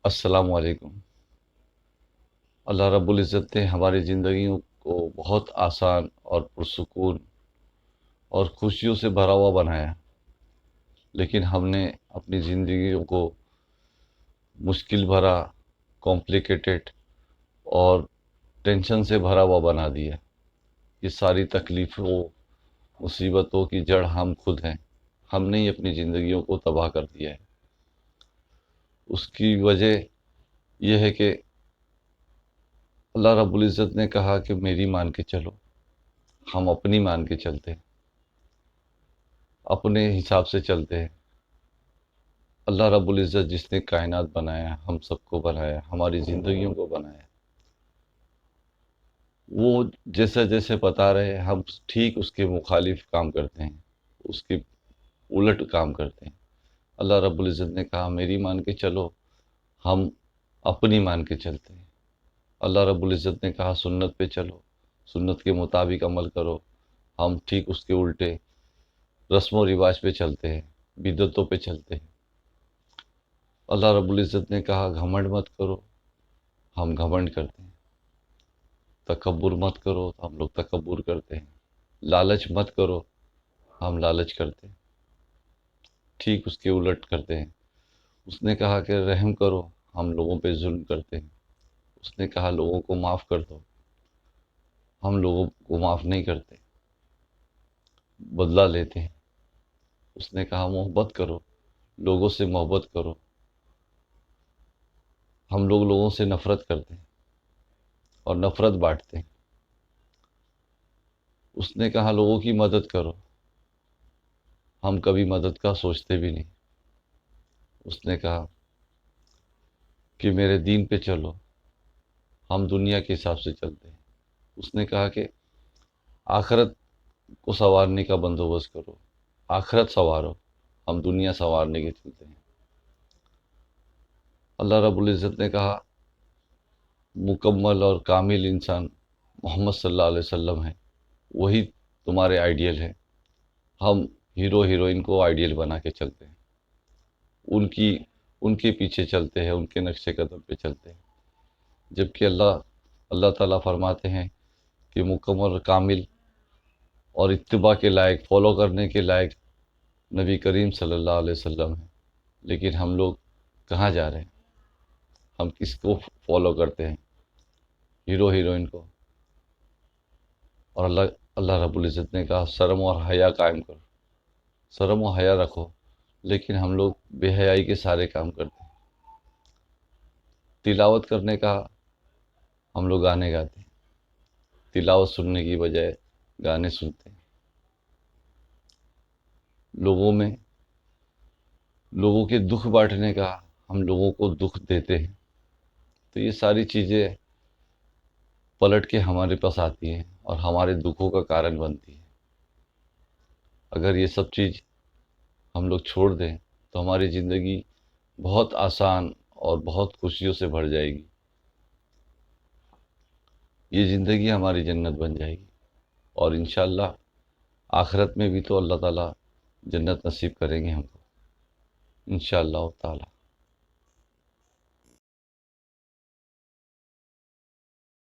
السلام علیکم۔ اللہ رب العزت نے ہماری زندگیوں کو بہت آسان اور پرسکون اور خوشیوں سے بھرا ہوا بنایا، لیکن ہم نے اپنی زندگیوں کو مشکل بھرا، کمپلیکیٹڈ اور ٹینشن سے بھرا ہوا بنا دیا۔ یہ ساری تکلیفوں، مصیبتوں کی جڑ ہم خود ہیں۔ ہم نے ہی اپنی زندگیوں کو تباہ کر دیا ہے۔ اس کی وجہ یہ ہے کہ اللہ رب العزت نے کہا کہ میری مان کے چلو، ہم اپنی مان کے چلتے ہیں، اپنے حساب سے چلتے ہیں۔ اللہ رب العزت جس نے کائنات بنایا، ہم سب کو بنایا، ہماری زندگیوں کو بنایا، وہ جیسا جیسے بتا رہے ہم ٹھیک اس کے مخالف کام کرتے ہیں، اس کے الٹ کام کرتے ہیں۔ اللہ رب العزت نے کہا میری مان کے چلو، ہم اپنی مان کے چلتے ہیں۔ اللہ رب العزت نے کہا سنت پہ چلو، سنت کے مطابق عمل کرو، ہم ٹھیک اس کے الٹے رسم و رواج پہ چلتے ہیں، بدعتوں پہ چلتے ہیں۔ اللہ رب العزت نے کہا گھمنڈ مت کرو، ہم گھمنڈ کرتے ہیں۔ تکبر مت کرو، ہم لوگ تکبر کرتے ہیں۔ لالچ مت کرو، ہم لالچ کرتے ہیں، ٹھیک اس کے الٹ کرتے ہیں۔ اس نے کہا کہ رحم کرو، ہم لوگوں پہ ظلم کرتے ہیں۔ اس نے کہا لوگوں کو معاف کر دو، ہم لوگوں کو معاف نہیں کرتے، بدلہ لیتے ہیں۔ اس نے کہا محبت کرو، لوگوں سے محبت کرو، ہم لوگ لوگوں سے نفرت کرتے ہیں اور نفرت بانٹتے ہیں۔ اس نے کہا لوگوں کی مدد کرو، ہم کبھی مدد کا سوچتے بھی نہیں۔ اس نے کہا کہ میرے دین پہ چلو، ہم دنیا کے حساب سے چلتے ہیں۔ اس نے کہا کہ آخرت کو سنوارنے کا بندوبست کرو، آخرت سنوارو، ہم دنیا سنوارنے کے چلتے ہیں۔ اللہ رب العزت نے کہا مکمل اور کامل انسان محمد صلی اللہ علیہ وسلم ہے، وہی تمہارے آئیڈیل ہے۔ ہم ہیرو ہیروئن کو آئیڈیل بنا کے چلتے ہیں، ان کے پیچھے چلتے ہیں، ان کے نقش قدم پہ چلتے ہیں، جبکہ اللہ تعالیٰ فرماتے ہیں کہ مکمل اور کامل اور اتباع کے لائق، فالو کرنے کے لائق نبی کریم صلی اللہ علیہ وسلم ہیں۔ لیکن ہم لوگ کہاں جا رہے ہیں؟ ہم کس کو فالو کرتے ہیں؟ ہیرو ہیروئن کو۔ اور اللہ رب العزت نے کہا شرم اور حیا قائم کرو، شرم و حیا رکھو، لیکن ہم لوگ بے حیائی کے سارے کام کرتے ہیں۔ تلاوت کرنے کا ہم لوگ گانے گاتے ہیں، تلاوت سننے کی بجائے گانے سنتے ہیں۔ لوگوں کے دکھ بانٹنے کا ہم لوگوں کو دکھ دیتے ہیں۔ تو یہ ساری چیزیں پلٹ کے ہمارے پاس آتی ہیں اور ہمارے دکھوں کا کارن بنتی ہیں۔ اگر یہ سب چیز ہم لوگ چھوڑ دیں تو ہماری زندگی بہت آسان اور بہت خوشیوں سے بھر جائے گی۔ یہ زندگی ہماری جنت بن جائے گی، اور انشاءاللہ آخرت میں بھی تو اللہ تعالیٰ جنت نصیب کریں گے ہم کو، انشاءاللہ تعالیٰ۔